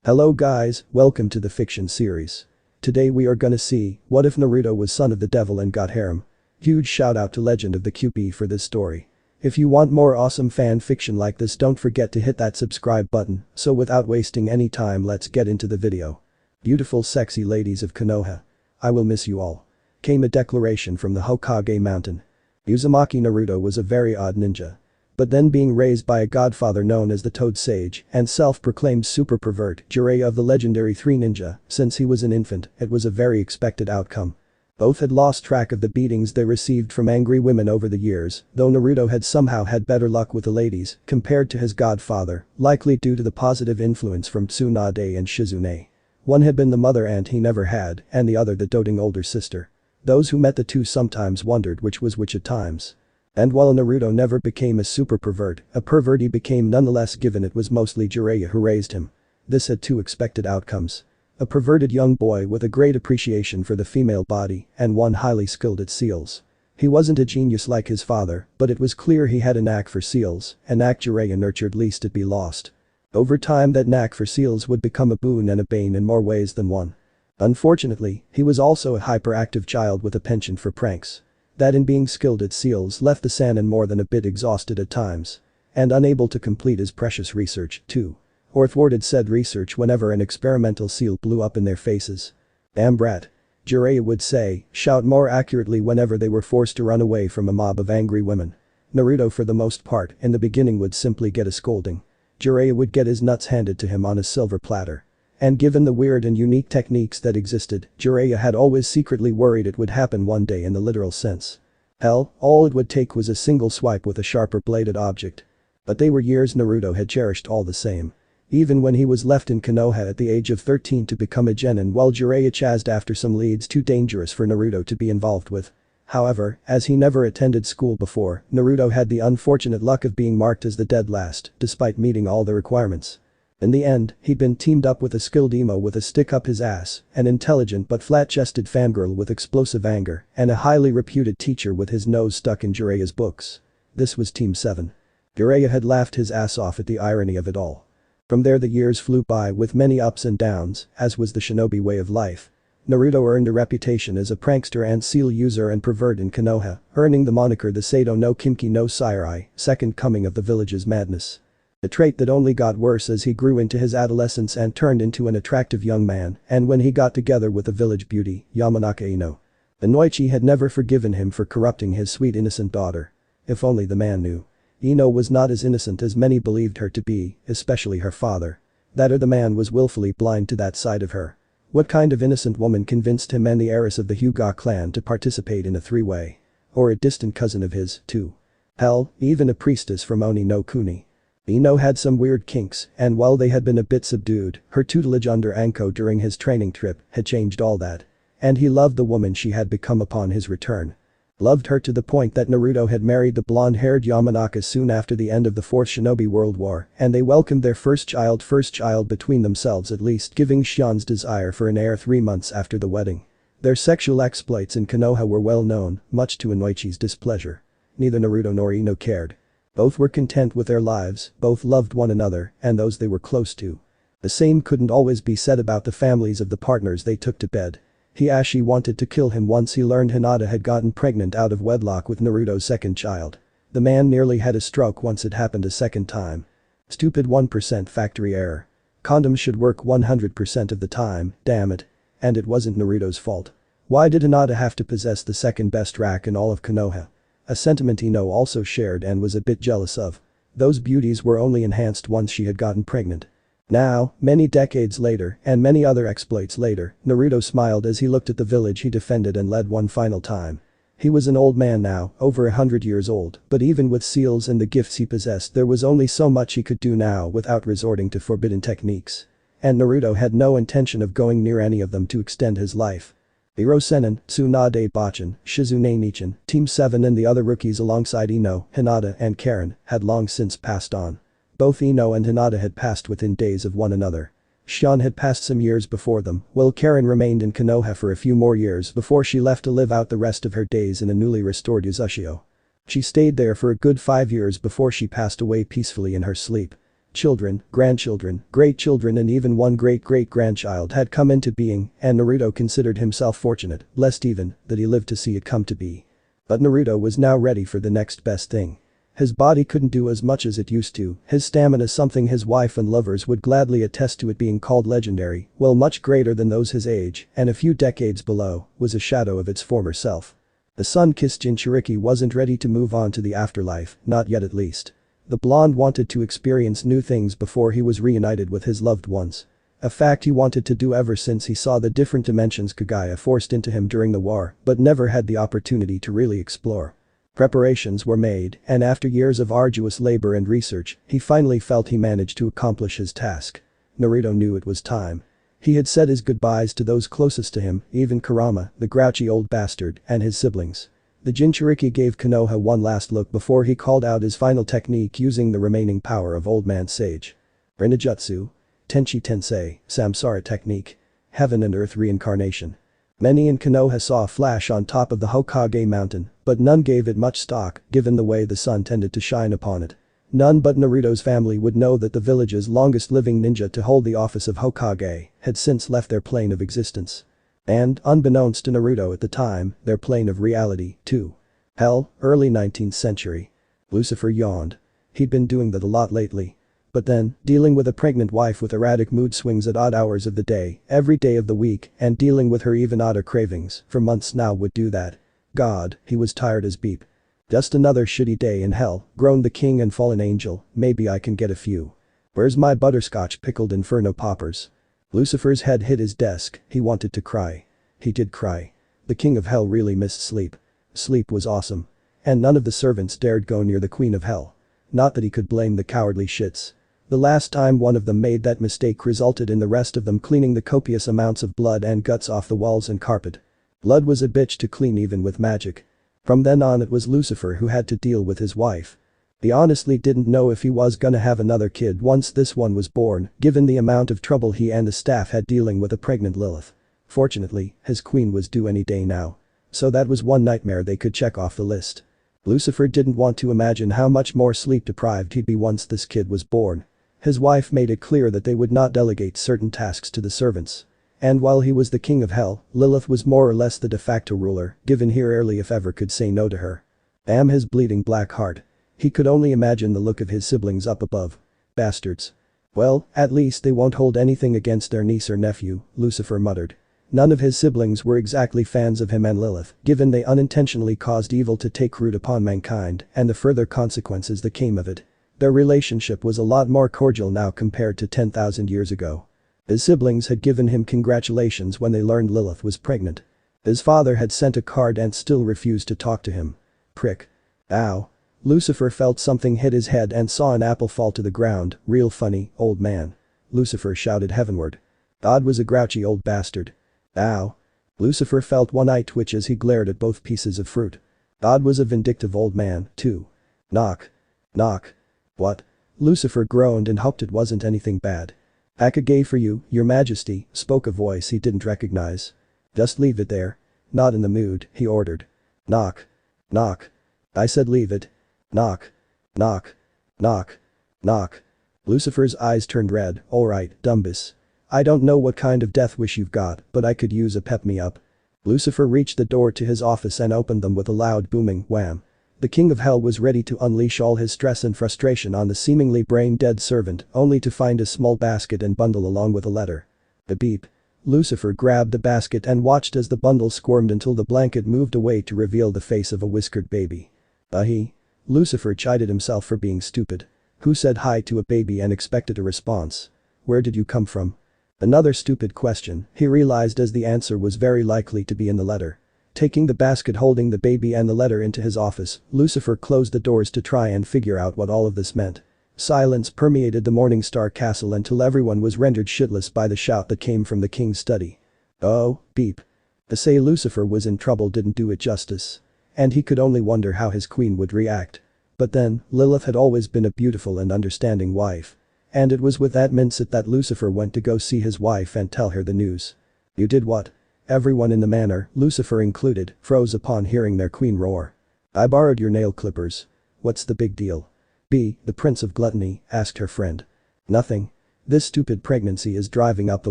Hello guys, welcome to the fiction series. Today we are gonna see, what if Naruto was son of the devil and got harem? Huge shout out to Legend of the Kyuubi for this story. If you want more awesome fan fiction like this, don't forget to hit that subscribe button. So without wasting any time, let's get into the video. Beautiful sexy ladies of Konoha. I will miss you all. Came a declaration from the Hokage mountain. Uzumaki Naruto was a very odd ninja. But then being raised by a godfather known as the Toad Sage and self-proclaimed super pervert Jiraiya of the legendary Three Ninja, since he was an infant, it was a very expected outcome. Both had lost track of the beatings they received from angry women over the years, though Naruto had somehow had better luck with the ladies compared to his godfather, likely due to the positive influence from Tsunade and Shizune. One had been the mother aunt he never had, and the other the doting older sister. Those who met the two sometimes wondered which was which at times. And while Naruto never became a super pervert, a pervert he became nonetheless, given it was mostly Jiraiya who raised him. This had two expected outcomes. A perverted young boy with a great appreciation for the female body and one highly skilled at seals. He wasn't a genius like his father, but it was clear he had a knack for seals, a knack Jiraiya nurtured lest it be lost. Over time that knack for seals would become a boon and a bane in more ways than one. Unfortunately, he was also a hyperactive child with a penchant for pranks. That in being skilled at seals left the Sannin more than a bit exhausted at times. And unable to complete his precious research, too. Or thwarted said research whenever an experimental seal blew up in their faces. Damn brat. Jiraiya would say, shout more accurately whenever they were forced to run away from a mob of angry women. Naruto for the most part in the beginning would simply get a scolding. Jiraiya would get his nuts handed to him on a silver platter. And given the weird and unique techniques that existed, Jiraiya had always secretly worried it would happen one day in the literal sense. Hell, all it would take was a single swipe with a sharper bladed object. But they were years Naruto had cherished all the same. Even when he was left in Konoha at the age of 13 to become a genin, while Jiraiya chased after some leads too dangerous for Naruto to be involved with. However, as he never attended school before, Naruto had the unfortunate luck of being marked as the dead last, despite meeting all the requirements. In the end, he'd been teamed up with a skilled emo with a stick up his ass, an intelligent but flat-chested fangirl with explosive anger, and a highly reputed teacher with his nose stuck in Jiraiya's books. This was Team 7. Jiraiya had laughed his ass off at the irony of it all. From there the years flew by with many ups and downs, as was the shinobi way of life. Naruto earned a reputation as a prankster and seal user and pervert in Konoha, earning the moniker the Sado no Kimki no Sairai, second coming of the village's madness. A trait that only got worse as he grew into his adolescence and turned into an attractive young man, and when he got together with the village beauty, Yamanaka Ino. Inoichi had never forgiven him for corrupting his sweet innocent daughter. If only the man knew. Ino was not as innocent as many believed her to be, especially her father. That or the man was willfully blind to that side of her. What kind of innocent woman convinced him and the heiress of the Hyuga clan to participate in a three-way? Or a distant cousin of his, too. Hell, even a priestess from Oni no Kuni. Ino had some weird kinks, and while they had been a bit subdued, her tutelage under Anko during his training trip had changed all that. And he loved the woman she had become upon his return. Loved her to the point that Naruto had married the blonde-haired Yamanaka soon after the end of the Fourth Shinobi World War, and they welcomed their first child between themselves, at least giving Shion's desire for an heir 3 months after the wedding. Their sexual exploits in Konoha were well known, much to Inoichi's displeasure. Neither Naruto nor Ino cared. Both were content with their lives, both loved one another and those they were close to. The same couldn't always be said about the families of the partners they took to bed. Hiashi wanted to kill him once he learned Hinata had gotten pregnant out of wedlock with Naruto's second child. The man nearly had a stroke once it happened a second time. Stupid 1% factory error. Condoms should work 100% of the time, damn it. And it wasn't Naruto's fault. Why did Hinata have to possess the second best rack in all of Konoha? A sentiment Ino also shared and was a bit jealous of. Those beauties were only enhanced once she had gotten pregnant. Now, many decades later and many other exploits later, Naruto smiled as he looked at the village he defended and led one final time. He was an old man now, over 100 years old, but even with seals and the gifts he possessed there was only so much he could do now without resorting to forbidden techniques. And Naruto had no intention of going near any of them to extend his life. Iro Sennin, Tsunade Bachan, Shizune Nichin, Team 7 and the other rookies alongside Ino, Hinata and Karen had long since passed on. Both Ino and Hinata had passed within days of one another. Shion had passed some years before them, while Karen remained in Konoha for a few more years before she left to live out the rest of her days in a newly restored Uzushio. She stayed there for a good 5 years before she passed away peacefully in her sleep. children, grandchildren, great-children and even one great-great-grandchild had come into being, and Naruto considered himself fortunate, blessed even, that he lived to see it come to be. But Naruto was now ready for the next best thing. His body couldn't do as much as it used to, his stamina something his wife and lovers would gladly attest to it being called legendary, well much greater than those his age, and a few decades below, was a shadow of its former self. The sun-kissed Jinchuriki wasn't ready to move on to the afterlife, not yet at least. The blonde wanted to experience new things before he was reunited with his loved ones. A fact he wanted to do ever since he saw the different dimensions Kaguya forced into him during the war, but never had the opportunity to really explore. Preparations were made, and after years of arduous labor and research, he finally felt he managed to accomplish his task. Naruto knew it was time. He had said his goodbyes to those closest to him, even Kurama, the grouchy old bastard, and his siblings. The Jinchuriki gave Konoha one last look before he called out his final technique using the remaining power of Old Man Sage. Rinajutsu. Tenchi Tensei, Samsara technique. Heaven and Earth reincarnation. Many in Konoha saw a flash on top of the Hokage mountain, but none gave it much stock given the way the sun tended to shine upon it. None but Naruto's family would know that the village's longest living ninja to hold the office of Hokage had since left their plane of existence. And, unbeknownst to Naruto at the time, their plane of reality, too. Hell, early 19th century. Lucifer yawned. He'd been doing that a lot lately. But then, dealing with a pregnant wife with erratic mood swings at odd hours of the day, every day of the week, and dealing with her even odder cravings, for months now would do that. God, he was tired as beep. Just another shitty day in hell, groaned the king and fallen angel, maybe I can get a few. Where's my butterscotch pickled inferno poppers? Lucifer's head hit his desk, he wanted to cry. He did cry. The king of hell really missed sleep. Sleep was awesome. And none of the servants dared go near the queen of hell. Not that he could blame the cowardly shits. The last time one of them made that mistake resulted in the rest of them cleaning the copious amounts of blood and guts off the walls and carpet. Blood was a bitch to clean even with magic. From then on it was Lucifer who had to deal with his wife. He honestly didn't know if he was gonna have another kid once this one was born, given the amount of trouble he and the staff had dealing with a pregnant Lilith. Fortunately, his queen was due any day now. So that was one nightmare they could check off the list. Lucifer didn't want to imagine how much more sleep-deprived he'd be once this kid was born. His wife made it clear that they would not delegate certain tasks to the servants. And while he was the king of hell, Lilith was more or less the de facto ruler, given he rarely if ever could say no to her. Damn his bleeding black heart. He could only imagine the look of his siblings up above. Bastards. Well, at least they won't hold anything against their niece or nephew, Lucifer muttered. None of his siblings were exactly fans of him and Lilith, given they unintentionally caused evil to take root upon mankind and the further consequences that came of it. Their relationship was a lot more cordial now compared to 10,000 years ago. His siblings had given him congratulations when they learned Lilith was pregnant. His father had sent a card and still refused to talk to him. Prick. Ow. Lucifer felt something hit his head and saw an apple fall to the ground, real funny, old man. Lucifer shouted heavenward. God was a grouchy old bastard. Ow. Lucifer felt one eye twitch as he glared at both pieces of fruit. God was a vindictive old man, too. Knock. Knock. What? Lucifer groaned and hoped it wasn't anything bad. Akage for you, your majesty, spoke a voice he didn't recognize. Just leave it there. Not in the mood, he ordered. Knock. Knock. I said leave it. Knock. Knock. Knock. Knock. Lucifer's eyes turned red. Alright, Dumbus. I don't know what kind of death wish you've got, but I could use a pep-me-up. Lucifer reached the door to his office and opened them with a loud booming wham. The king of hell was ready to unleash all his stress and frustration on the seemingly brain-dead servant, only to find a small basket and bundle along with a letter. A beep. Lucifer grabbed the basket and watched as the bundle squirmed until the blanket moved away to reveal the face of a whiskered baby. He. Lucifer chided himself for being stupid. Who said hi to a baby and expected a response? Where did you come from? Another stupid question, he realized as the answer was very likely to be in the letter. Taking the basket holding the baby and the letter into his office, Lucifer closed the doors to try and figure out what all of this meant. Silence permeated the Morningstar castle until everyone was rendered shitless by the shout that came from the king's study. Oh, beep. To say Lucifer was in trouble didn't do it justice. And he could only wonder how his queen would react. But then, Lilith had always been a beautiful and understanding wife. And it was with that mindset that Lucifer went to go see his wife and tell her the news. You did what? Everyone in the manor, Lucifer included, froze upon hearing their queen roar. I borrowed your nail clippers. What's the big deal? B, the prince of gluttony, asked her friend. Nothing. This stupid pregnancy is driving up the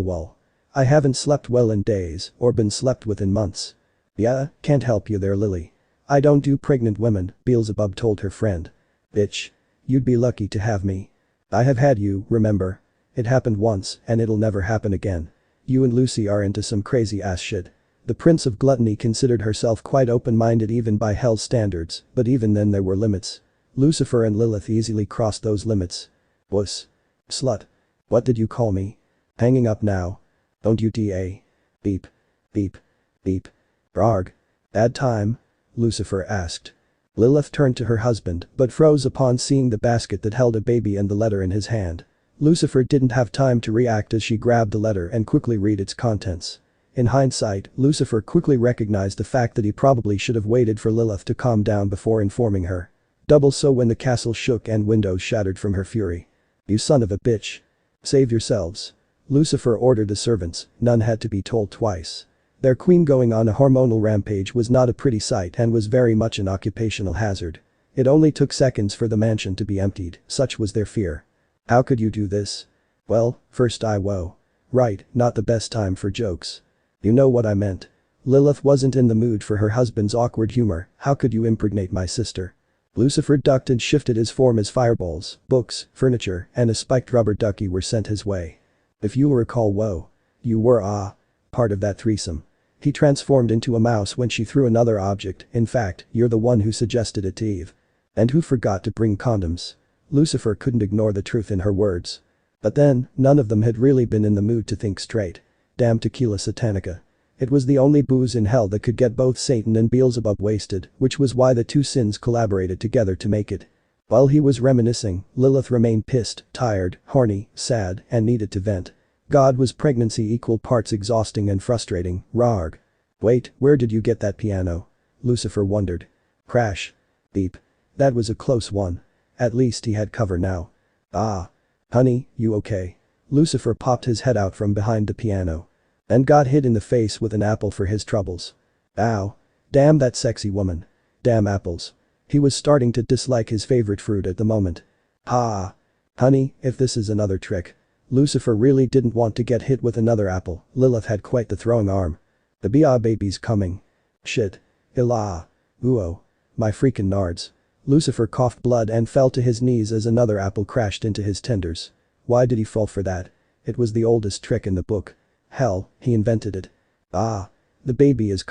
wall. I haven't slept well in days, or been slept with in months. Yeah, can't help you there, Lily. I don't do pregnant women, Beelzebub told her friend. Bitch. You'd be lucky to have me. I have had you, remember? It happened once, and it'll never happen again. You and Lucy are into some crazy ass shit. The Prince of Gluttony considered herself quite open-minded even by Hell's standards, but even then there were limits. Lucifer and Lilith easily crossed those limits. Wuss. Slut. What did you call me? Hanging up now. Don't you da. Beep. Beep. Beep. Brarg. Bad time? Lucifer asked. Lilith turned to her husband, but froze upon seeing the basket that held a baby and the letter in his hand. Lucifer didn't have time to react as she grabbed the letter and quickly read its contents. In hindsight, Lucifer quickly recognized the fact that he probably should have waited for Lilith to calm down before informing her. Double so when the castle shook and windows shattered from her fury. You son of a bitch. Save yourselves. Lucifer ordered the servants, none had to be told twice. Their queen going on a hormonal rampage was not a pretty sight and was very much an occupational hazard. It only took seconds for the mansion to be emptied, such was their fear. How could you do this? Well, first whoa. Right, not the best time for jokes. You know what I meant. Lilith wasn't in the mood for her husband's awkward humor, how could you impregnate my sister? Lucifer ducked and shifted his form as fireballs, books, furniture, and a spiked rubber ducky were sent his way. If you'll recall whoa. You were part of that threesome. He transformed into a mouse when she threw another object, in fact, you're the one who suggested it to Eve. And who forgot to bring condoms? Lucifer couldn't ignore the truth in her words. But then, none of them had really been in the mood to think straight. Damn tequila satanica. It was the only booze in hell that could get both Satan and Beelzebub wasted, which was why the two sins collaborated together to make it. While he was reminiscing, Lilith remained pissed, tired, horny, sad, and needed to vent. God, was pregnancy equal parts exhausting and frustrating, Rarg. Wait, where did you get that piano? Lucifer wondered. Crash. Beep. That was a close one. At least he had cover now. Honey, you okay? Lucifer popped his head out from behind the piano. And got hit in the face with an apple for his troubles. Ow. Damn that sexy woman. Damn apples. He was starting to dislike his favorite fruit at the moment. Honey, if this is another trick. Lucifer really didn't want to get hit with another apple, Lilith had quite the throwing arm. The baby's coming. Shit. Ooh. My freaking nards. Lucifer coughed blood and fell to his knees as another apple crashed into his tenders. Why did he fall for that? It was the oldest trick in the book. Hell, he invented it. The baby is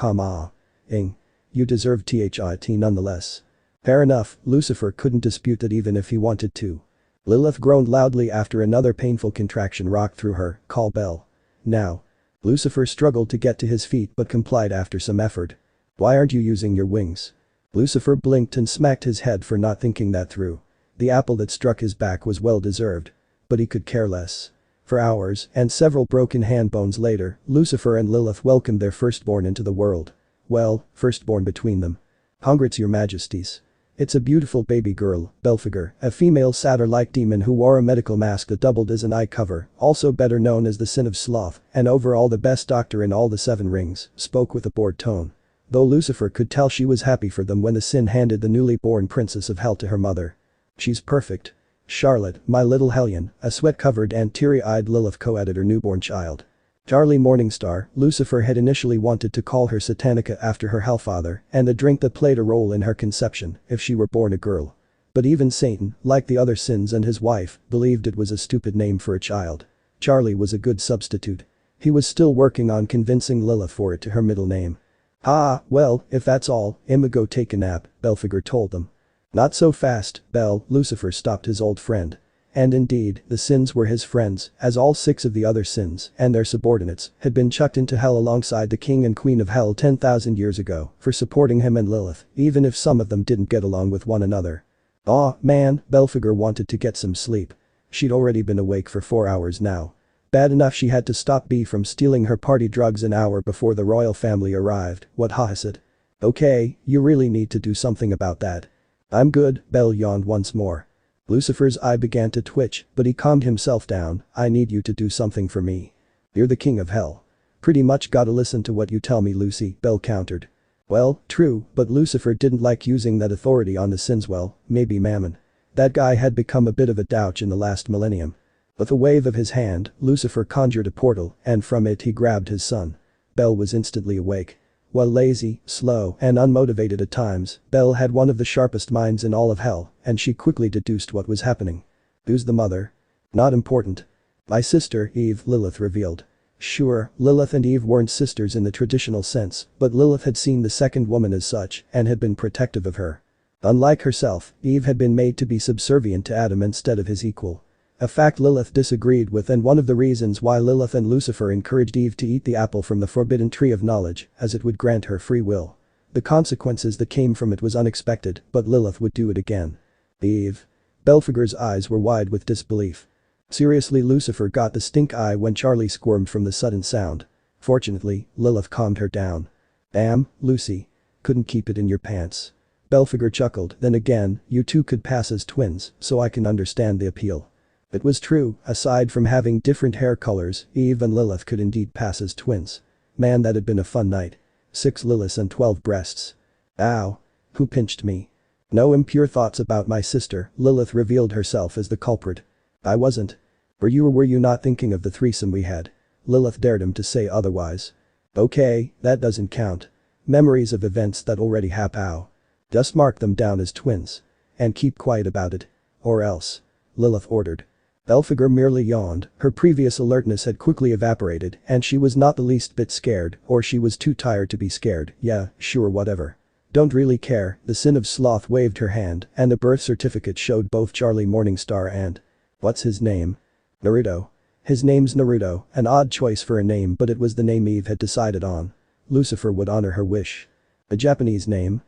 ing. You deserve THIT nonetheless. Fair enough, Lucifer couldn't dispute that even if he wanted to. Lilith groaned loudly after another painful contraction rocked through her, call bell. Now. Lucifer struggled to get to his feet but complied after some effort. Why aren't you using your wings? Lucifer blinked and smacked his head for not thinking that through. The apple that struck his back was well deserved. But he could care less. For hours, and several broken hand bones later, Lucifer and Lilith welcomed their firstborn into the world. Well, firstborn between them. Congrats, your majesties. It's a beautiful baby girl, Belphegor, a female satyr-like demon who wore a medical mask that doubled as an eye cover, also better known as the Sin of Sloth, and overall the best doctor in all the Seven Rings, spoke with a bored tone. Though Lucifer could tell she was happy for them when the Sin handed the newly born princess of hell to her mother. She's perfect. Charlotte, my little hellion, a sweat-covered and teary-eyed Lilith co-edited her newborn child. Charlie Morningstar, Lucifer had initially wanted to call her Satanica after her hellfather and the drink that played a role in her conception if she were born a girl. But even Satan, like the other sins and his wife, believed it was a stupid name for a child. Charlie was a good substitute. He was still working on convincing Lilith for it to her middle name. Well, if that's all, I'ma go take a nap, Belphegor told them. Not so fast, Belle, Lucifer stopped his old friend. And indeed, the sins were his friends, as all 6 of the other sins and their subordinates had been chucked into hell alongside the king and queen of hell 10,000 years ago for supporting him and Lilith, even if some of them didn't get along with one another. Aw, man, Belphegor wanted to get some sleep. She'd already been awake for 4 hours now. Bad enough she had to stop B from stealing her party drugs an hour before the royal family arrived, what said. Okay, you really need to do something about that. I'm good, Belle yawned once more. Lucifer's eye began to twitch, but he calmed himself down. I need you to do something for me. You're the king of hell. Pretty much gotta listen to what you tell me, Lucy, Belle countered. Well, true, but Lucifer didn't like using that authority on the sins. Well, maybe Mammon. That guy had become a bit of a douche in the last millennium. With a wave of his hand, Lucifer conjured a portal, and from it he grabbed his son. Bel was instantly awake. While lazy, slow, and unmotivated at times, Bel had one of the sharpest minds in all of hell, and she quickly deduced what was happening. Who's the mother? Not important. My sister, Eve, Lilith revealed. Sure, Lilith and Eve weren't sisters in the traditional sense, but Lilith had seen the second woman as such and had been protective of her. Unlike herself, Eve had been made to be subservient to Adam instead of his equal. A fact Lilith disagreed with, and one of the reasons why Lilith and Lucifer encouraged Eve to eat the apple from the forbidden tree of knowledge, as it would grant her free will. The consequences that came from it was unexpected, but Lilith would do it again. Eve. Belphegor's eyes were wide with disbelief. Seriously, Lucifer got the stink eye when Charlie squirmed from the sudden sound. Fortunately, Lilith calmed her down. Damn, Lucy. Couldn't keep it in your pants. Belphegor chuckled, then again, you two could pass as twins, so I can understand the appeal. It was true, aside from having different hair colors, Eve and Lilith could indeed pass as twins. Man, that had been a fun night. 6 Liliths and 12 breasts. Ow. Who pinched me? No impure thoughts about my sister, Lilith revealed herself as the culprit. I wasn't. Were you or were you not thinking of the threesome we had? Lilith dared him to say otherwise. Okay, that doesn't count. Memories of events that already happened. Just mark them down as twins. And keep quiet about it. Or else. Lilith ordered. Belphegor merely yawned, her previous alertness had quickly evaporated and she was not the least bit scared, or she was too tired to be scared. Yeah, sure, whatever. Don't really care. The sin of sloth waved her hand and the birth certificate showed both Charlie Morningstar and… What's his name? Naruto. His name's Naruto, an odd choice for a name, but it was the name Eve had decided on. Lucifer would honor her wish. A Japanese name?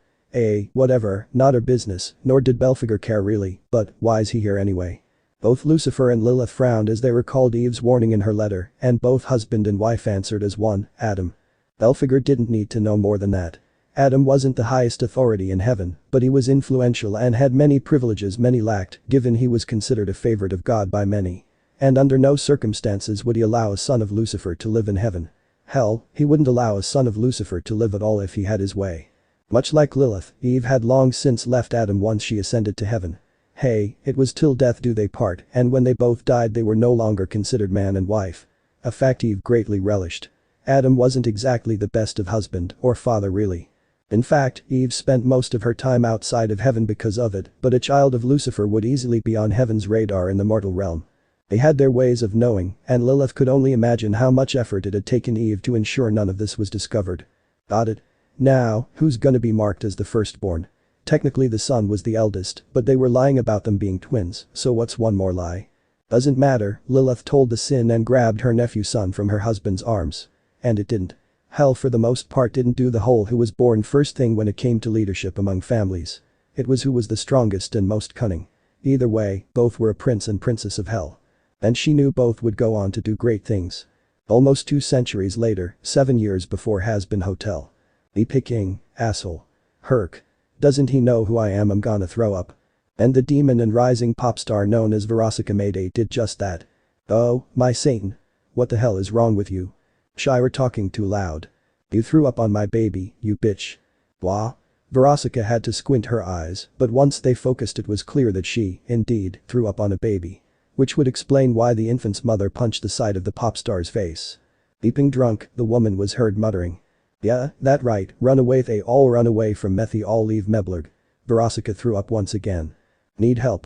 Whatever, not her business, nor did Belphegor care really, but why's he here anyway? Both Lucifer and Lilith frowned as they recalled Eve's warning in her letter, and both husband and wife answered as one, Adam. Belphegor didn't need to know more than that. Adam wasn't the highest authority in heaven, but he was influential and had many privileges many lacked, given he was considered a favorite of God by many. And under no circumstances would he allow a son of Lucifer to live in heaven. Hell, he wouldn't allow a son of Lucifer to live at all if he had his way. Much like Lilith, Eve had long since left Adam once she ascended to heaven. Hey, it was till death do they part, and when they both died they were no longer considered man and wife. A fact Eve greatly relished. Adam wasn't exactly the best of husband or father really. In fact, Eve spent most of her time outside of heaven because of it, but a child of Lucifer would easily be on heaven's radar in the mortal realm. They had their ways of knowing, and Lilith could only imagine how much effort it had taken Eve to ensure none of this was discovered. Got it? Now, who's gonna be marked as the firstborn? Technically the son was the eldest, but they were lying about them being twins, so what's one more lie? Doesn't matter, Lilith told the sin and grabbed her nephew's son from her husband's arms. And it didn't. Hell, for the most part, didn't do the whole who was born first thing when it came to leadership among families. It was who was the strongest and most cunning. Either way, both were a prince and princess of hell. And she knew both would go on to do great things. Almost 2 centuries later, 7 years before HazbinHotel. The picking, asshole. Herc. Doesn't he know who I am? I'm gonna throw up. And the demon and rising pop star known as Verosika Mayday did just that. Oh, my Satan. What the hell is wrong with you? Shire talking too loud. You threw up on my baby, you bitch. Blah. Verosika had to squint her eyes, but once they focused it was clear that she, indeed, threw up on a baby. Which would explain why the infant's mother punched the side of the pop star's face. Beeping drunk, the woman was heard muttering. Yeah, that right, run away, they all run away from Methy, all leave Meblerg. Verosika threw up once again. Need help?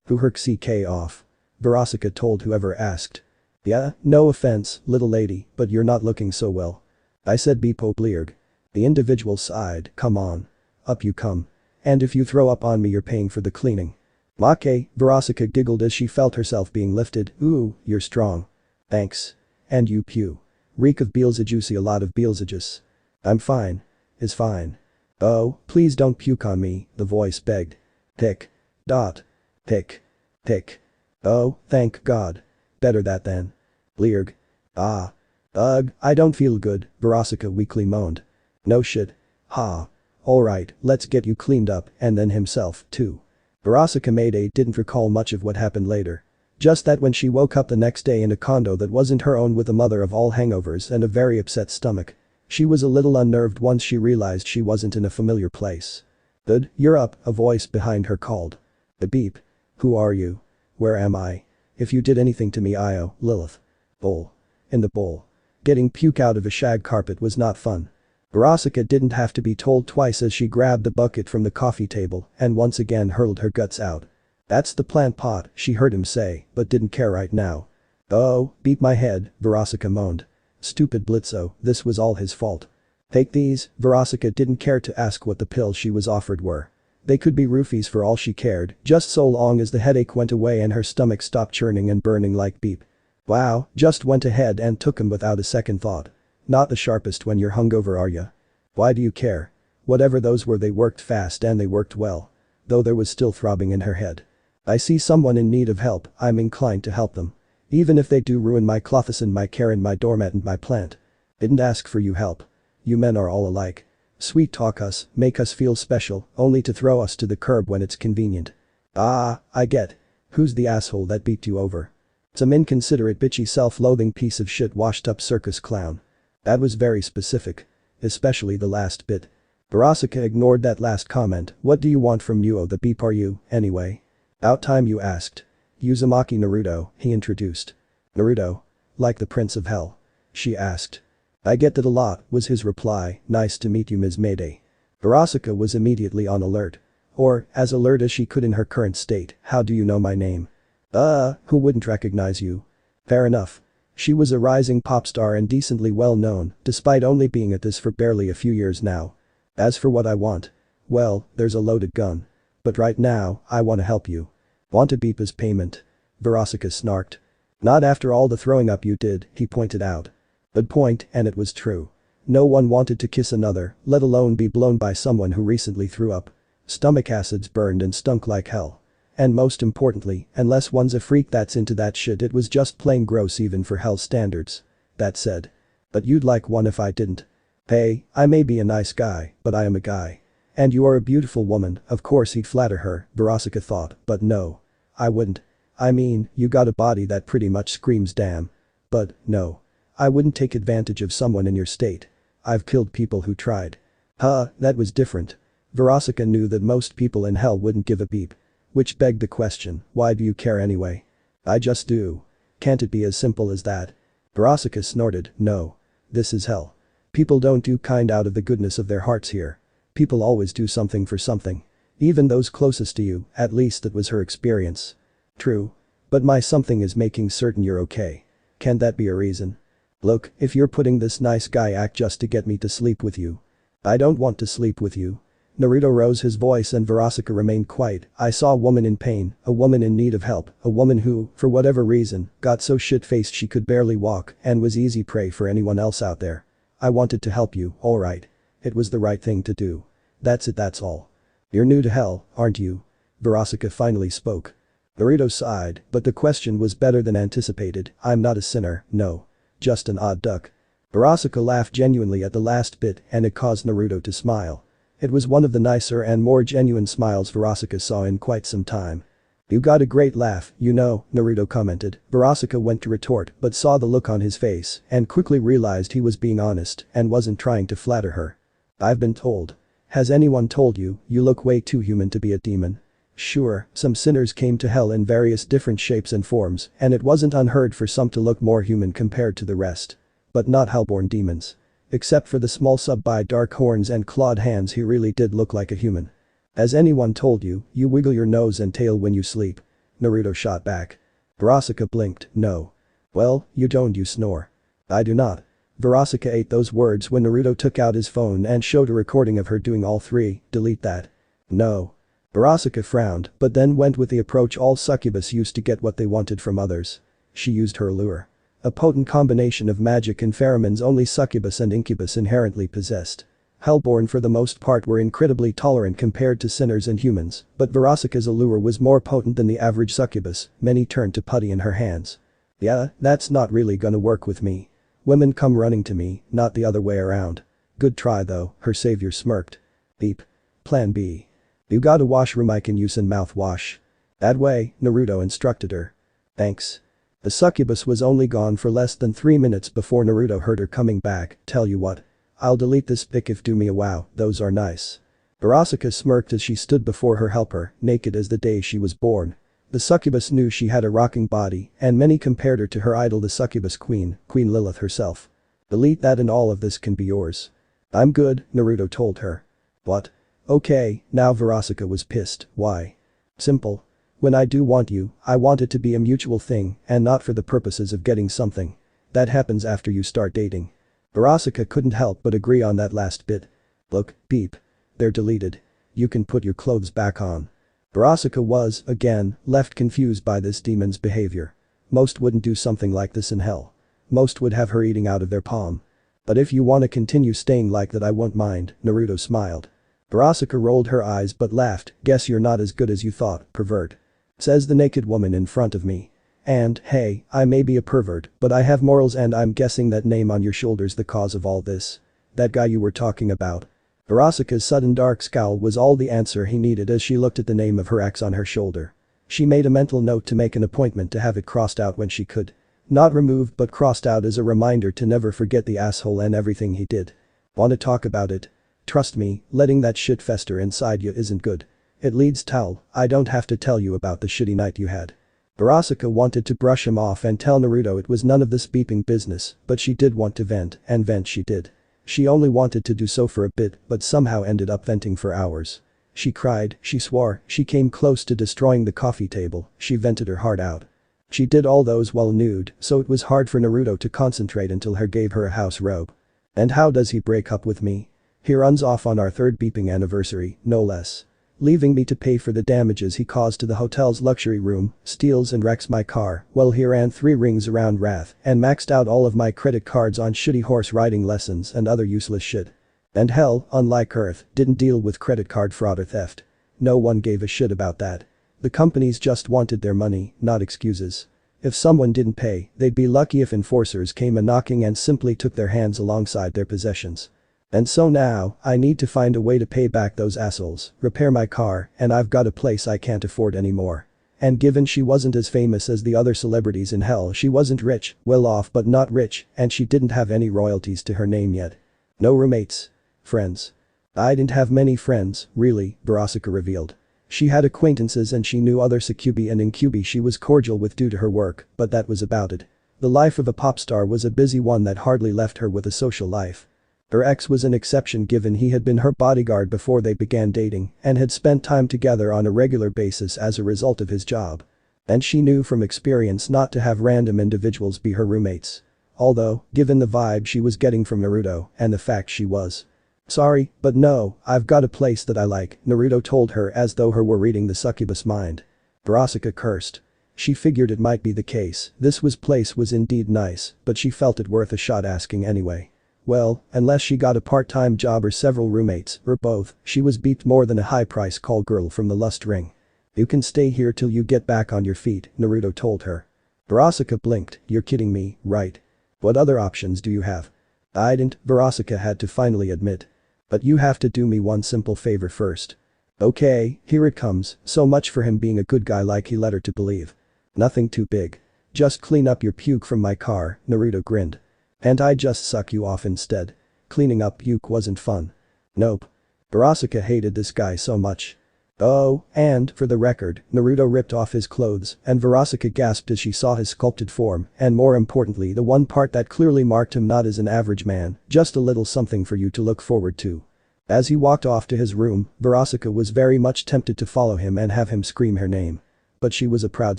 Who herc CK off? Verosika told whoever asked. Yeah, no offense, little lady, but you're not looking so well. I said Beepo Bleerg. The individual sighed, come on. Up you come. And if you throw up on me you're paying for the cleaning. Make, Verosika giggled as she felt herself being lifted. Ooh, you're strong. Thanks. And you pew. Reek of Beelzejuicy, a lot of Beelzejus. I'm fine. Is fine. Oh, please don't puke on me, the voice begged. Tick. Dot. Tick. Tick. Oh, thank God. Better that then. Bleerg. Ah. Ugh, I don't feel good, Verosika weakly moaned. No shit. Ha. Alright, let's get you cleaned up, and then himself, too. Verosika Mayday didn't recall much of what happened later. Just that when she woke up the next day in a condo that wasn't her own with the mother of all hangovers and a very upset stomach. She was a little unnerved once she realized she wasn't in a familiar place. Good, you're up, a voice behind her called. A beep. Who are you? Where am I? If you did anything to me Lilith. Bowl. In the bowl. Getting puke out of a shag carpet was not fun. Verosika didn't have to be told twice as she grabbed the bucket from the coffee table and once again hurled her guts out. That's the plant pot, she heard him say, but didn't care right now. Oh, beat my head, Verosika moaned. Stupid Blitzo, this was all his fault. Take these, Verosika didn't care to ask what the pills she was offered were. They could be roofies for all she cared, just so long as the headache went away and her stomach stopped churning and burning like beep. Wow, just went ahead and took 'em without a second thought. Not the sharpest when you're hungover, are ya? Why do you care? Whatever those were, they worked fast and they worked well. Though there was still throbbing in her head. I see someone in need of help, I'm inclined to help them. Even if they do ruin my clothes and my care and my doormat and my plant. Didn't ask for you help. You men are all alike. Sweet talk us, make us feel special, only to throw us to the curb when it's convenient. Ah, I get. Who's the asshole that beat you over? Some inconsiderate bitchy self-loathing piece of shit washed up circus clown. That was very specific. Especially the last bit. Verosika ignored that last comment. What do you want from Muo the beep are you, anyway? About time you asked. Uzumaki Naruto, he introduced. Naruto? Like the Prince of Hell? She asked. I get that a lot, was his reply. Nice to meet you, Ms. Mayday. Verosika was immediately on alert. Or, as alert as she could in her current state. How do you know my name? Who wouldn't recognize you? Fair enough. She was a rising pop star and decently well known, despite only being at this for barely a few years now. As for what I want. Well, there's a loaded gun. But right now, I want to help you. Want to beep as payment? Verosika snarked. Not after all the throwing up you did, he pointed out. Good point, and it was true. No one wanted to kiss another, let alone be blown by someone who recently threw up. Stomach acids burned and stunk like hell. And most importantly, unless one's a freak that's into that shit, it was just plain gross even for hell standards. That said. But you'd like one if I didn't. Hey, I may be a nice guy, but I am a guy. And you are a beautiful woman, of course he'd flatter her, Verosika thought, but no. I wouldn't. I mean, you got a body that pretty much screams damn. But, no. I wouldn't take advantage of someone in your state. I've killed people who tried. That was different. Verosika knew that most people in hell wouldn't give a beep. Which begged the question, why do you care anyway? I just do. Can't it be as simple as that? Verosika snorted, no. This is hell. People don't do kind out of the goodness of their hearts here. People always do something for something. Even those closest to you, at least that was her experience. True. But my something is making certain you're okay. Can that be a reason? Look, if you're putting this nice guy act just to get me to sleep with you. I don't want to sleep with you. Naruto rose his voice and Verosika remained quiet. I saw a woman in pain, a woman in need of help, a woman who, for whatever reason, got so shit-faced she could barely walk and was easy prey for anyone else out there. I wanted to help you, alright. It was the right thing to do. That's it, that's all. You're new to hell, aren't you? Verosika finally spoke. Naruto sighed, but the question was better than anticipated. I'm not a sinner, no. Just an odd duck. Verosika laughed genuinely at the last bit and it caused Naruto to smile. It was one of the nicer and more genuine smiles Verosika saw in quite some time. You got a great laugh, you know, Naruto commented. Verosika went to retort but saw the look on his face and quickly realized he was being honest and wasn't trying to flatter her. I've been told. Has anyone told you, you look way too human to be a demon? Sure, some sinners came to hell in various different shapes and forms and it wasn't unheard for some to look more human compared to the rest. But not hellborn demons. Except for the small sub by dark horns and clawed hands, he really did look like a human. Has anyone told you, you wiggle your nose and tail when you sleep? Naruto shot back. Verosika blinked, no. Well, you don't, you snore. I do not. Verosika ate those words when Naruto took out his phone and showed a recording of her doing all three. Delete that. No. Verosika frowned, but then went with the approach all succubus used to get what they wanted from others. She used her lure. A potent combination of magic and pheromones only succubus and incubus inherently possessed. Hellborn for the most part were incredibly tolerant compared to sinners and humans, but Verosika's allure was more potent than the average succubus. Many turned to putty in her hands. Yeah, that's not really gonna work with me. Women come running to me, not the other way around. Good try though, her savior smirked. Beep. Plan B. You got a washroom I can use and mouthwash. That way, Naruto instructed her. Thanks. The succubus was only gone for less than 3 minutes before Naruto heard her coming back. Tell you what. I'll delete this pic if do me a wow, those are nice. Verosika smirked as she stood before her helper, naked as the day she was born. The succubus knew she had a rocking body, and many compared her to her idol the succubus queen, Queen Lilith herself. Delete that and all of this can be yours. I'm good, Naruto told her. What? Okay, now Verosika was pissed, why? Simple. When I do want you, I want it to be a mutual thing and not for the purposes of getting something. That happens after you start dating. Verosika couldn't help but agree on that last bit. Look, beep. They're deleted. You can put your clothes back on. Verosika was, again, left confused by this demon's behavior. Most wouldn't do something like this in hell. Most would have her eating out of their palm. But if you want to continue staying like that I won't mind, Naruto smiled. Verosika rolled her eyes but laughed, guess you're not as good as you thought, pervert. Says the naked woman in front of me. And, hey, I may be a pervert, but I have morals and I'm guessing that name on your shoulder's the cause of all this. That guy you were talking about. Verosika's sudden dark scowl was all the answer he needed as she looked at the name of her ex on her shoulder. She made a mental note to make an appointment to have it crossed out when she could. Not removed but crossed out as a reminder to never forget the asshole and everything he did. Wanna talk about it? Trust me, letting that shit fester inside you isn't good. It leads to hell. I don't have to tell you about the shitty night you had. Verosika wanted to brush him off and tell Naruto it was none of this beeping business, but she did want to vent, and vent she did. She only wanted to do so for a bit but somehow ended up venting for hours. She cried, she swore, she came close to destroying the coffee table, she vented her heart out. She did all those while nude, so it was hard for Naruto to concentrate until her gave her a house robe. And how does he break up with me? He runs off on our third beeping anniversary, no less. Leaving me to pay for the damages he caused to the hotel's luxury room, steals and wrecks my car, well he ran 3 rings around Wrath and maxed out all of my credit cards on shitty horse riding lessons and other useless shit. And hell, unlike Earth, didn't deal with credit card fraud or theft. No one gave a shit about that. The companies just wanted their money, not excuses. If someone didn't pay, they'd be lucky if enforcers came a-knocking and simply took their hands alongside their possessions. And so now, I need to find a way to pay back those assholes, repair my car, and I've got a place I can't afford anymore. And given she wasn't as famous as the other celebrities in hell, she wasn't rich, well off but not rich, and she didn't have any royalties to her name yet. No roommates. Friends. I didn't have many friends, really, Verosika revealed. She had acquaintances and she knew other Kyuubi and in Kyuubi she was cordial with due to her work, but that was about it. The life of a pop star was a busy one that hardly left her with a social life. Her ex was an exception given he had been her bodyguard before they began dating and had spent time together on a regular basis as a result of his job. And she knew from experience not to have random individuals be her roommates. Although, given the vibe she was getting from Naruto and the fact she was. Sorry, but no, I've got a place that I like, Naruto told her as though her were reading the succubus mind. Verosika cursed. She figured it might be the case, place was indeed nice, but she felt it worth a shot asking anyway. Well, unless she got a part-time job or several roommates, or both, she was beeped more than a high-price call girl from the lust ring. You can stay here till you get back on your feet, Naruto told her. Verosika blinked, you're kidding me, right? What other options do you have? I didn't, Verosika had to finally admit. But you have to do me one simple favor first. Okay, here it comes, so much for him being a good guy like he led her to believe. Nothing too big. Just clean up your puke from my car, Naruto grinned. And I just suck you off instead. Cleaning up puke wasn't fun. Nope. Verosika hated this guy so much. Oh, and, for the record, Naruto ripped off his clothes and Verosika gasped as she saw his sculpted form and more importantly the one part that clearly marked him not as an average man, just a little something for you to look forward to. As he walked off to his room, Verosika was very much tempted to follow him and have him scream her name. But she was a proud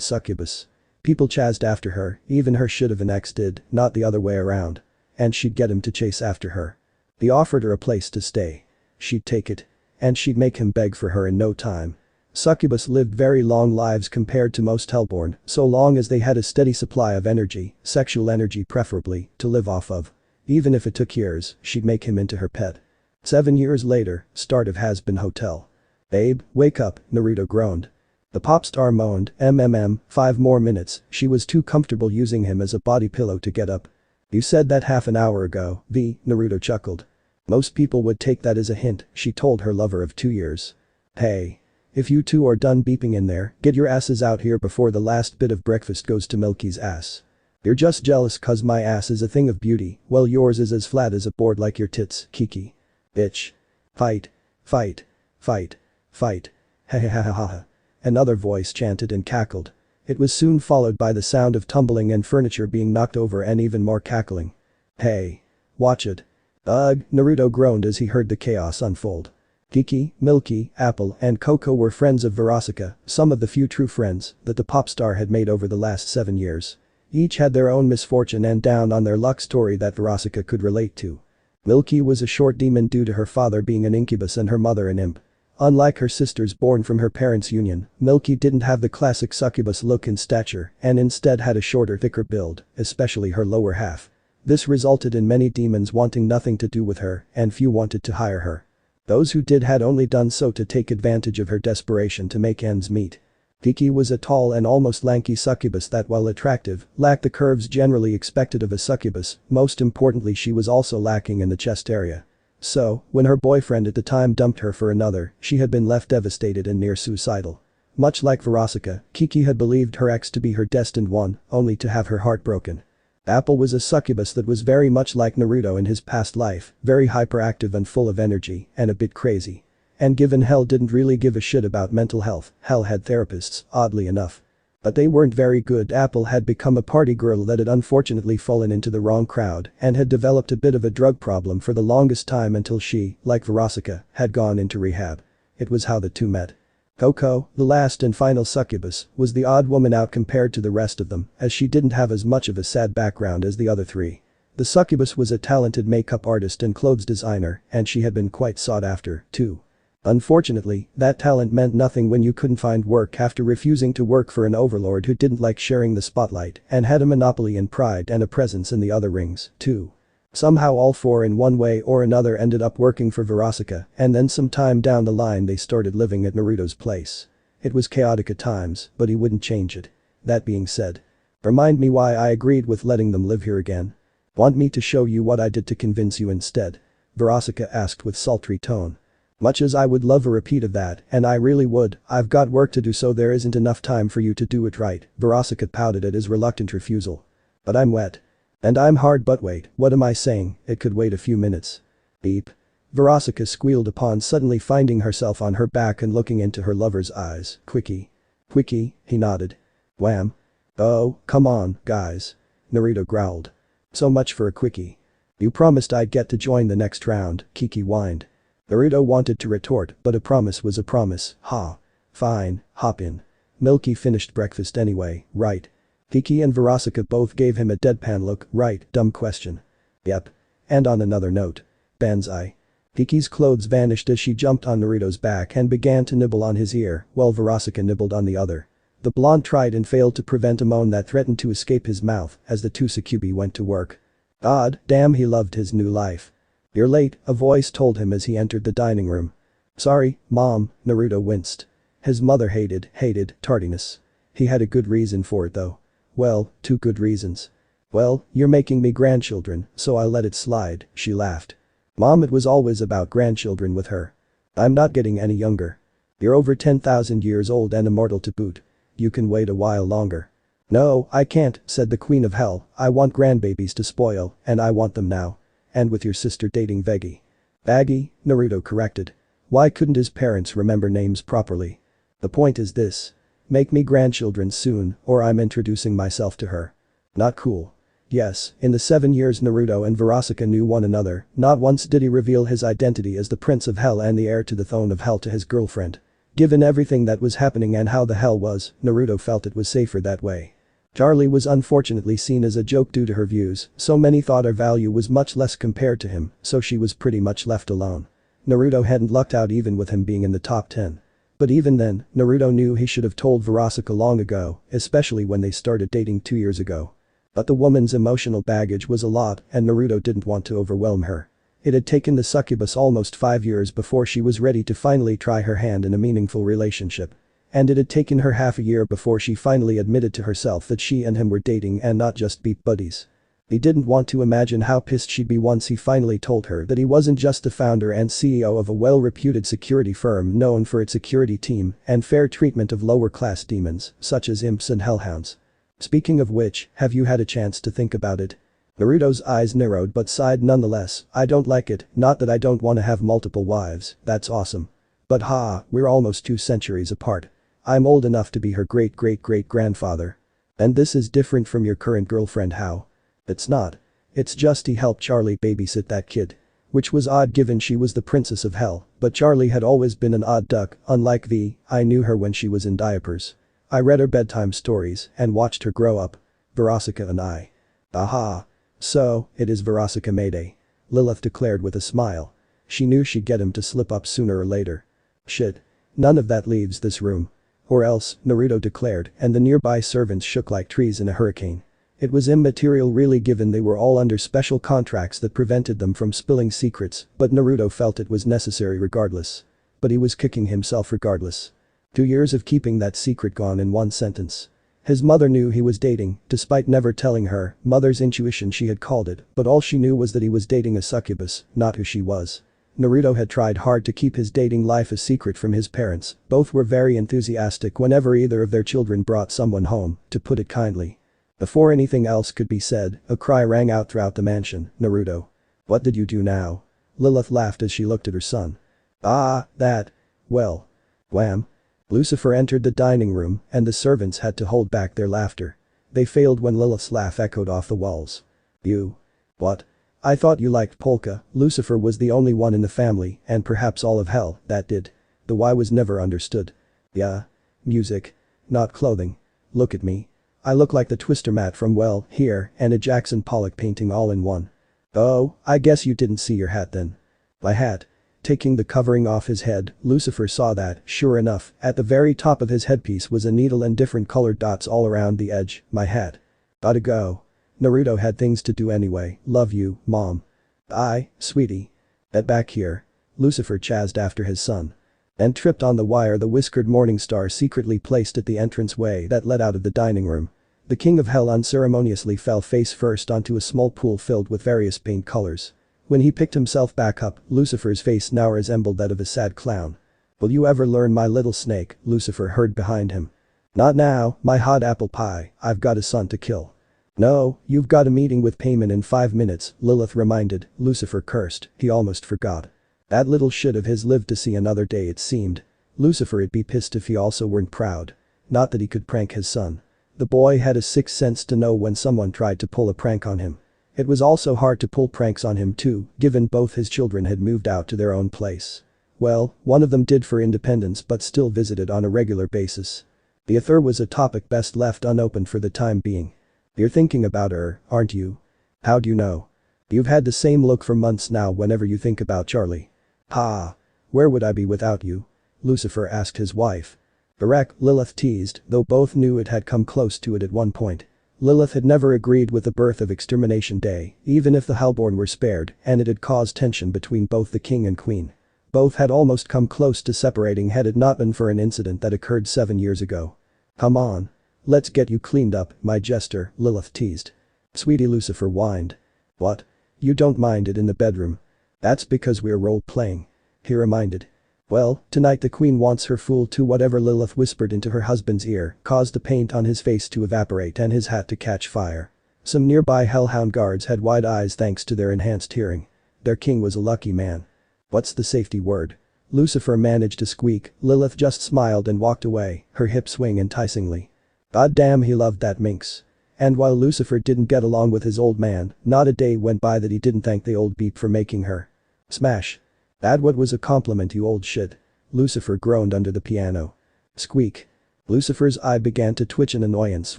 succubus. People chased after her, even her shit of an ex did, not the other way around. And she'd get him to chase after her. He offered her a place to stay. She'd take it. And she'd make him beg for her in no time. Succubus lived very long lives compared to most hellborn, so long as they had a steady supply of energy, sexual energy preferably, to live off of. Even if it took years, she'd make him into her pet. 7 years later, start of HazbinHotel. Babe, wake up, Naruto groaned. The pop star moaned, 5 more minutes, she was too comfortable using him as a body pillow to get up. You said that half an hour ago, Naruto chuckled. Most people would take that as a hint, she told her lover of 2 years. Hey. If you two are done beeping in there, get your asses out here before the last bit of breakfast goes to Milky's ass. You're just jealous cause my ass is a thing of beauty, well yours is as flat as a board like your tits, Kiki. Bitch. Fight. Fight. Fight. Fight. Ha ha ha ha ha. another voice chanted and cackled. It was soon followed by the sound of tumbling and furniture being knocked over and even more cackling. Hey. Watch it. Ugh, Naruto groaned as he heard the chaos unfold. Kiki, Milky, Apple, and Coco were friends of Verosika, some of the few true friends that the pop star had made over the last 7 years. Each had their own misfortune and down on their luck story that Verosika could relate to. Milky was a short demon due to her father being an incubus and her mother an imp. Unlike her sisters born from her parents' union, Milky didn't have the classic succubus look and stature and instead had a shorter, thicker build, especially her lower half. This resulted in many demons wanting nothing to do with her and few wanted to hire her. Those who did had only done so to take advantage of her desperation to make ends meet. Kiki was a tall and almost lanky succubus that, while attractive, lacked the curves generally expected of a succubus. Most importantly, she was also lacking in the chest area. So, when her boyfriend at the time dumped her for another, she had been left devastated and near suicidal. Much like Verosika, Kiki had believed her ex to be her destined one, only to have her heart broken. Apple was a succubus that was very much like Naruto in his past life, very hyperactive and full of energy, and a bit crazy. And given Hell didn't really give a shit about mental health, Hell had therapists, oddly enough. But they weren't very good. Apple had become a party girl that had unfortunately fallen into the wrong crowd and had developed a bit of a drug problem for the longest time until she, like Verosika, had gone into rehab. It was how the two met. Coco, the last and final succubus, was the odd woman out compared to the rest of them, as she didn't have as much of a sad background as the other three. The succubus was a talented makeup artist and clothes designer, and she had been quite sought after, too. Unfortunately, that talent meant nothing when you couldn't find work after refusing to work for an overlord who didn't like sharing the spotlight and had a monopoly in pride and a presence in the other rings, too. Somehow all four in one way or another ended up working for Verosika, and then some time down the line they started living at Naruto's place. It was chaotic at times, but he wouldn't change it. That being said. Remind me why I agreed with letting them live here again. Want me to show you what I did to convince you instead? Verosika asked with sultry tone. Much as I would love a repeat of that, and I really would, I've got work to do so there isn't enough time for you to do it right, Verosika pouted at his reluctant refusal. But I'm wet. And I'm hard but wait, what am I saying, it could wait a few minutes. Beep. Verosika squealed upon suddenly finding herself on her back and looking into her lover's eyes. Quickie. Quickie, he nodded. Wham. Oh, come on, guys. Naruto growled. So much for a quickie. You promised I'd get to join the next round, Kiki whined. Naruto wanted to retort, but a promise was a promise, ha. Fine, hop in. Milky finished breakfast anyway, right? Kiki and Verosika both gave him a deadpan look, right, dumb question. Yep. And on another note. Banzai. Kiki's clothes vanished as she jumped on Naruto's back and began to nibble on his ear, while Verosika nibbled on the other. The blonde tried and failed to prevent a moan that threatened to escape his mouth as the two Kyuubi went to work. God damn, he loved his new life. You're late, a voice told him as he entered the dining room. Sorry, Mom, Naruto winced. His mother hated tardiness. He had a good reason for it though. Well, 2 good reasons. Well, you're making me grandchildren, so I'll let it slide, she laughed. Mom, it was always about grandchildren with her. I'm not getting any younger. You're over 10,000 years old and immortal to boot. You can wait a while longer. No, I can't, said the Queen of Hell, I want grandbabies to spoil, and I want them now. And with your sister dating Veggie. Baggy, Naruto corrected. Why couldn't his parents remember names properly? The point is this. Make me grandchildren soon, or I'm introducing myself to her. Not cool. Yes, in the 7 years Naruto and Verosika knew one another, not once did he reveal his identity as the Prince of Hell and the heir to the throne of Hell to his girlfriend. Given everything that was happening and how the hell was, Naruto felt it was safer that way. Charlie was unfortunately seen as a joke due to her views, so many thought her value was much less compared to him, so she was pretty much left alone. Naruto hadn't lucked out even with him being in the top 10. But even then, Naruto knew he should have told Verosika long ago, especially when they started dating 2 years ago. But the woman's emotional baggage was a lot and Naruto didn't want to overwhelm her. It had taken the succubus almost 5 years before she was ready to finally try her hand in a meaningful relationship. And it had taken her half a year before she finally admitted to herself that she and him were dating and not just beep buddies. He didn't want to imagine how pissed she'd be once he finally told her that he wasn't just the founder and CEO of a well-reputed security firm known for its security team and fair treatment of lower-class demons, such as imps and hellhounds. Speaking of which, have you had a chance to think about it? Naruto's eyes narrowed but sighed nonetheless. I don't like it, not that I don't want to have multiple wives, that's awesome. But we're almost 2 centuries apart. I'm old enough to be her great-great-great-grandfather. And this is different from your current girlfriend how? It's not. It's just he helped Charlie babysit that kid. Which was odd given she was the princess of hell, but Charlie had always been an odd duck, unlike V, I knew her when she was in diapers. I read her bedtime stories and watched her grow up. Verosika and I. Aha. So, it is Verosika Mayday. Lilith declared with a smile. She knew she'd get him to slip up sooner or later. Shit. None of that leaves this room. Or else, Naruto declared, and the nearby servants shook like trees in a hurricane. It was immaterial really given they were all under special contracts that prevented them from spilling secrets, but Naruto felt it was necessary regardless. But he was kicking himself regardless. 2 years of keeping that secret gone in one sentence. His mother knew he was dating, despite never telling her, mother's intuition she had called it, but all she knew was that he was dating a succubus, not who she was. Naruto had tried hard to keep his dating life a secret from his parents, both were very enthusiastic whenever either of their children brought someone home, to put it kindly. Before anything else could be said, a cry rang out throughout the mansion, Naruto. What did you do now? Lilith laughed as she looked at her son. Ah, that. Well. Wham. Lucifer entered the dining room and the servants had to hold back their laughter. They failed when Lilith's laugh echoed off the walls. You. What? I thought you liked polka. Lucifer was the only one in the family, and perhaps all of hell, that did. The why was never understood. Yeah. Music. Not clothing. Look at me. I look like the twister mat from well, here, and a Jackson Pollock painting all in one. Oh, I guess you didn't see your hat then. My hat. Taking the covering off his head, Lucifer saw that, sure enough, at the very top of his headpiece was a needle and different colored dots all around the edge, my hat. Gotta go. Naruto had things to do anyway, love you, mom. Aye, sweetie. Get back here. Lucifer chased after his son. And tripped on the wire the whiskered Morningstar secretly placed at the entranceway that led out of the dining room. The king of hell unceremoniously fell face first onto a small pool filled with various paint colors. When he picked himself back up, Lucifer's face now resembled that of a sad clown. Will you ever learn, my little snake? Lucifer heard behind him. Not now, my hot apple pie, I've got a son to kill. No, you've got a meeting with Payman in 5 minutes, Lilith reminded. Lucifer cursed, he almost forgot. That little shit of his lived to see another day it seemed. Lucifer'd be pissed if he also weren't proud. Not that he could prank his son. The boy had a sixth sense to know when someone tried to pull a prank on him. It was also hard to pull pranks on him too, given both his children had moved out to their own place. Well, one of them did for independence but still visited on a regular basis. The other was a topic best left unopened for the time being. You're thinking about her, aren't you? How do you know? You've had the same look for months now whenever you think about Charlie. Ha. Where would I be without you? Lucifer asked his wife. Correct, Lilith teased, though both knew it had come close to it at one point. Lilith had never agreed with the birth of Extermination Day, even if the Hellborn were spared, and it had caused tension between both the king and queen. Both had almost come close to separating had it not been for an incident that occurred 7 years ago. Come on. Let's get you cleaned up, my jester, Lilith teased. Sweetie, Lucifer whined. What? You don't mind it in the bedroom? That's because we're role-playing. He reminded. Well, tonight the queen wants her fool too. Whatever Lilith whispered into her husband's ear caused the paint on his face to evaporate and his hat to catch fire. Some nearby hellhound guards had wide eyes thanks to their enhanced hearing. Their king was a lucky man. What's the safety word? Lucifer managed to squeak. Lilith just smiled and walked away, her hips swing enticingly. God damn, he loved that minx. And while Lucifer didn't get along with his old man, not a day went by that he didn't thank the old beep for making her. Smash. That what was a compliment, you old shit. Lucifer groaned under the piano. Squeak. Lucifer's eye began to twitch in annoyance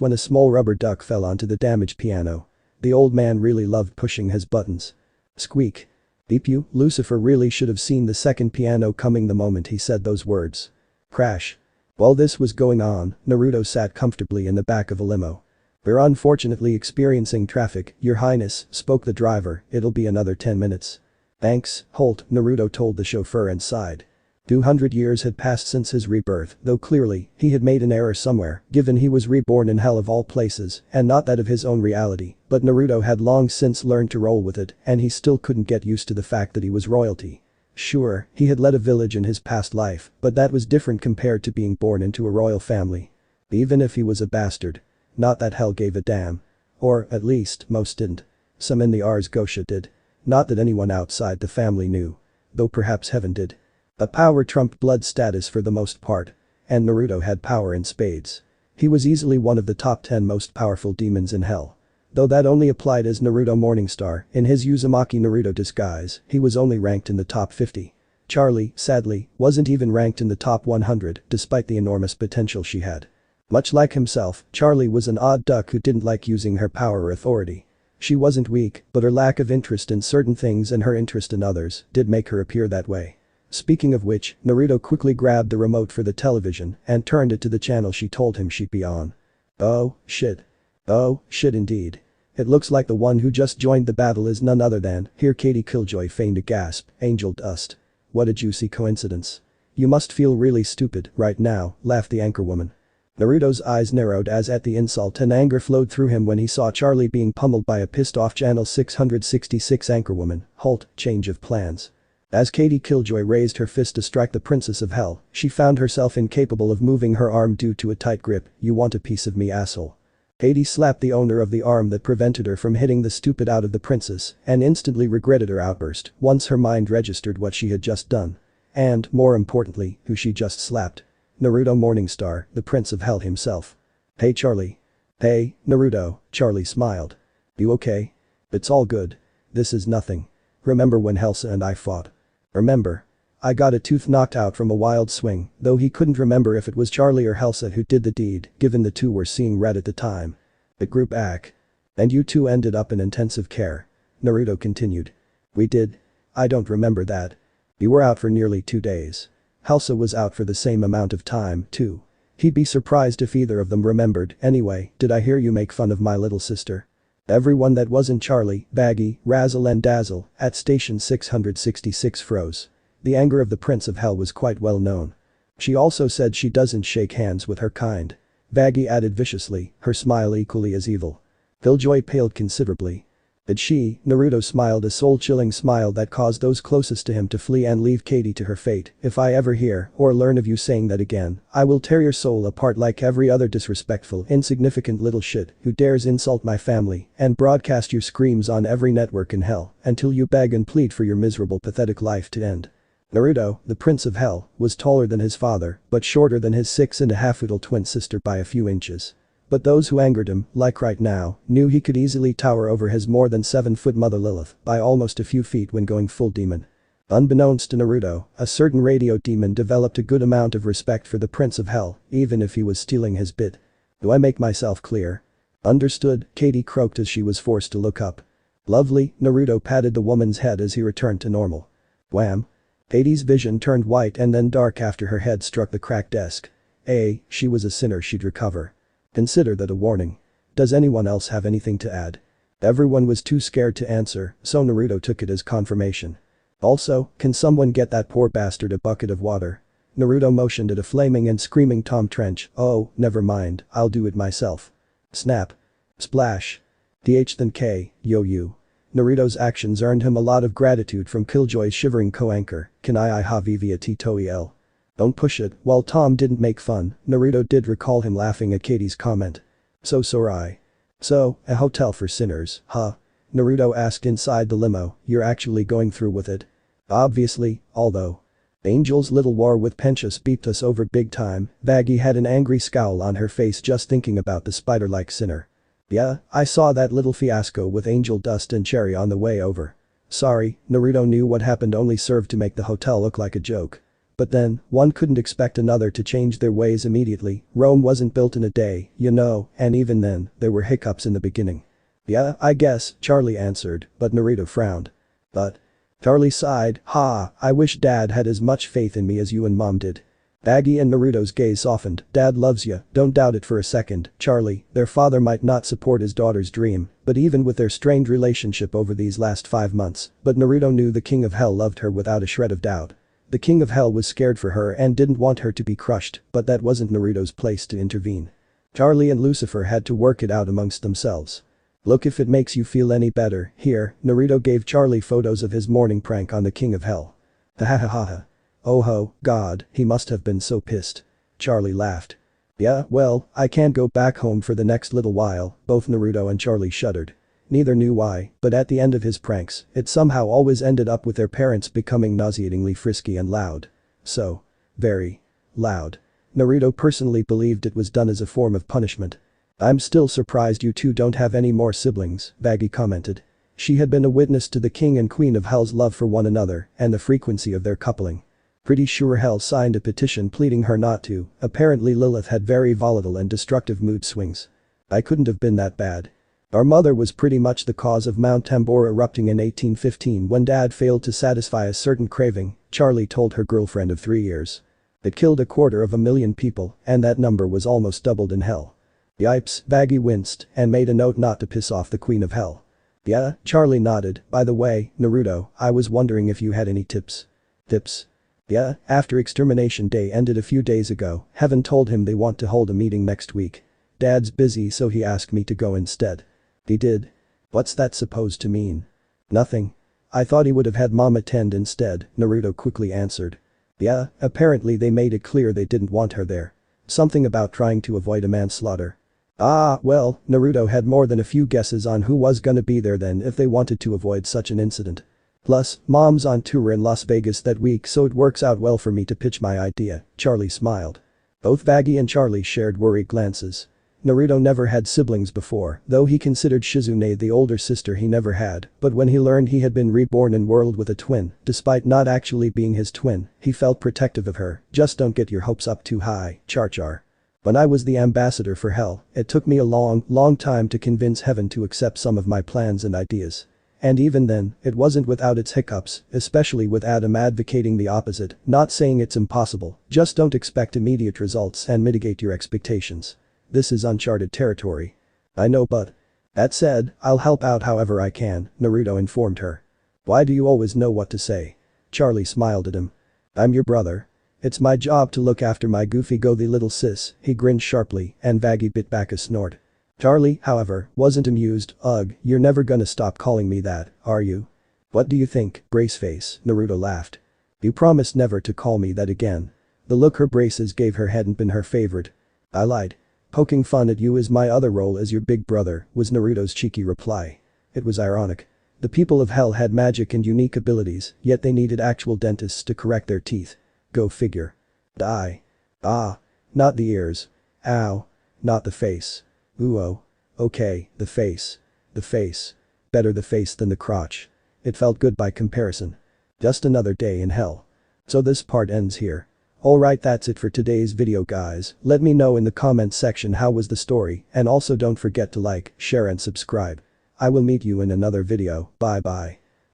when a small rubber duck fell onto the damaged piano. The old man really loved pushing his buttons. Squeak. Beep you, Lucifer really should have seen the second piano coming the moment he said those words. Crash. While this was going on, Naruto sat comfortably in the back of a limo. We're unfortunately experiencing traffic, Your Highness, spoke the driver, it'll be another 10 minutes. Thanks, Holt, Naruto told the chauffeur and sighed. 200 years had passed since his rebirth, though clearly, he had made an error somewhere, given he was reborn in hell of all places, and not that of his own reality, but Naruto had long since learned to roll with it, and he still couldn't get used to the fact that he was royalty. Sure, he had led a village in his past life, but that was different compared to being born into a royal family. Even if he was a bastard. Not that hell gave a damn. Or, at least, most didn't. Some in the Ars Gotia did. Not that anyone outside the family knew. Though perhaps heaven did. A power trumped blood status for the most part. and Naruto had power in spades. He was easily one of the top 10 most powerful demons in hell. Though that only applied as Naruto Morningstar, in his Uzumaki Naruto disguise, he was only ranked in the top 50. Charlie, sadly, wasn't even ranked in the top 100 despite the enormous potential she had. Much like himself, Charlie was an odd duck who didn't like using her power or authority. She wasn't weak, but her lack of interest in certain things and her interest in others did make her appear that way. Speaking of which, Naruto quickly grabbed the remote for the television and turned it to the channel she told him she'd be on. Oh, shit. Oh, shit indeed. It looks like the one who just joined the battle is none other than, here Katie Killjoy feigned a gasp, Angel Dust. What a juicy coincidence. You must feel really stupid right now, laughed the anchorwoman. Naruto's eyes narrowed as at the insult and anger flowed through him when he saw Charlie being pummeled by a pissed-off Channel 666 anchorwoman. Halt, change of plans. As Katie Killjoy raised her fist to strike the Princess of Hell, she found herself incapable of moving her arm due to a tight grip. You want a piece of me, asshole. Katie slapped the owner of the arm that prevented her from hitting the stupid out of the princess and instantly regretted her outburst once her mind registered what she had just done. And, more importantly, who she just slapped. Naruto Morningstar, the Prince of Hell himself. Hey Charlie. Hey, Naruto, Charlie smiled. You okay? It's all good. This is nothing. Remember when Helsa and I fought? Remember? I got a tooth knocked out from a wild swing, though he couldn't remember if it was Charlie or Helsa who did the deed, given the two were seeing red at the time. The group act. And you two ended up in intensive care. Naruto continued. We did? I don't remember that. You were out for nearly 2 days. Helsa was out for the same amount of time, too. He'd be surprised if either of them remembered. Anyway, did I hear you make fun of my little sister? Everyone that wasn't Charlie, Baggy, Razzle and Dazzle, at station 666 froze. The anger of the Prince of Hell was quite well known. She also said she doesn't shake hands with her kind. Baggy added viciously, her smile equally as evil. Killjoy paled considerably. Did she? Naruto smiled a soul-chilling smile that caused those closest to him to flee and leave Katie to her fate. If I ever hear or learn of you saying that again, I will tear your soul apart like every other disrespectful, insignificant little shit who dares insult my family and broadcast your screams on every network in hell until you beg and plead for your miserable, pathetic life to end. Naruto, the Prince of Hell, was taller than his father, but shorter than his 6.5-foot twin sister by a few inches. But those who angered him, like right now, knew he could easily tower over his more than 7-foot mother Lilith by almost a few feet when going full demon. Unbeknownst to Naruto, a certain radio demon developed a good amount of respect for the Prince of Hell, even if he was stealing his bit. Do I make myself clear? Understood, Katie croaked as she was forced to look up. Lovely, Naruto patted the woman's head as he returned to normal. Wham. Katie's vision turned white and then dark after her head struck the cracked desk. She was a sinner, she'd recover. Consider that a warning. Does anyone else have anything to add? Everyone was too scared to answer, so Naruto took it as confirmation. Also, can someone get that poor bastard a bucket of water? Naruto motioned at a flaming and screaming Tom Trench. Oh, never mind, I'll do it myself. Snap. Splash. Then K, yo you. Naruto's actions earned him a lot of gratitude from Killjoy's shivering co-anchor. Can I have via Titoel? Don't push it. While Tom didn't make fun, Naruto did recall him laughing at Katie's comment. So sorry. So, a hotel for sinners, huh? Naruto asked inside the limo. You're actually going through with it? Obviously, although. Angel's little war with Penchus beeped us over big time. Baggy had an angry scowl on her face just thinking about the spider-like sinner. Yeah, I saw that little fiasco with Angel Dust and Cherry on the way over. Sorry, Naruto knew what happened only served to make the hotel look like a joke. But then, one couldn't expect another to change their ways immediately. Rome wasn't built in a day, you know, and even then, there were hiccups in the beginning. Yeah, I guess, Charlie answered, but Naruto frowned. But. Charlie sighed, I wish Dad had as much faith in me as you and Mom did. Baggy and Naruto's gaze softened. Dad loves you, don't doubt it for a second, Charlie. Their father might not support his daughter's dream, but even with their strained relationship over these last 5 months, but Naruto knew the King of Hell loved her without a shred of doubt. The King of Hell was scared for her and didn't want her to be crushed, but that wasn't Naruto's place to intervene. Charlie and Lucifer had to work it out amongst themselves. Look, if it makes you feel any better, here, Naruto gave Charlie photos of his morning prank on the King of Hell. Ha. Oh ho, God, he must have been so pissed. Charlie laughed. Yeah, well, I can't go back home for the next little while. Both Naruto and Charlie shuddered. Neither knew why, but at the end of his pranks, it somehow always ended up with their parents becoming nauseatingly frisky and loud. So. Very. Loud. Naruto personally believed it was done as a form of punishment. I'm still surprised you two don't have any more siblings, Vaggie commented. She had been a witness to the king and queen of Hell's love for one another and the frequency of their coupling. Pretty sure Hell signed a petition pleading her not to. Apparently Lilith had very volatile and destructive mood swings. I couldn't have been that bad. Our mother was pretty much the cause of Mount Tambora erupting in 1815 when Dad failed to satisfy a certain craving, Charlie told her girlfriend of 3 years. It killed 250,000 people, and that number was almost doubled in Hell. Yipes, Vaggie winced and made a note not to piss off the Queen of Hell. Yeah, Charlie nodded. By the way, Naruto, I was wondering if you had any tips. Tips? Yeah, after Extermination Day ended a few days ago, Heaven told him they want to hold a meeting next week. Dad's busy so he asked me to go instead. He did? What's that supposed to mean? Nothing. I thought he would have had Mom attend instead, Naruto quickly answered. Yeah, apparently they made it clear they didn't want her there. Something about trying to avoid a manslaughter. Ah, well, Naruto had more than a few guesses on who was gonna be there then if they wanted to avoid such an incident. Plus, Mom's on tour in Las Vegas that week so it works out well for me to pitch my idea, Charlie smiled. Both Vaggie and Charlie shared worried glances. Naruto never had siblings before, though he considered Shizune the older sister he never had, but when he learned he had been reborn in world with a twin, despite not actually being his twin, he felt protective of her. Just don't get your hopes up too high, Char. When I was the ambassador for Hell, it took me a long time to convince Heaven to accept some of my plans and ideas. And even then, it wasn't without its hiccups, especially with Adam advocating the opposite, not saying it's impossible, just don't expect immediate results and mitigate your expectations. This is uncharted territory. I know, but. That said, I'll help out however I can, Naruto informed her. Why do you always know what to say? Charlie smiled at him. I'm your brother. It's my job to look after my goofy-go-the little sis, he grinned sharply, and Vaggie bit back a snort. Charlie, however, wasn't amused. Ugh, you're never gonna stop calling me that, are you? What do you think, Braceface? Naruto laughed. You promised never to call me that again. The look her braces gave her hadn't been her favorite. I lied. Poking fun at you is my other role as your big brother, was Naruto's cheeky reply. It was ironic. The people of Hell had magic and unique abilities, yet they needed actual dentists to correct their teeth. Go figure. Die. Ah. Not the ears. Ow. Not the face. Ooh-oh. Okay, the face. The face. Better the face than the crotch. It felt good by comparison. Just another day in Hell. So this part ends here. Alright, that's it for today's video guys. Let me know in the comments section how was the story, and also don't forget to like, share and subscribe. I will meet you in another video. Bye bye.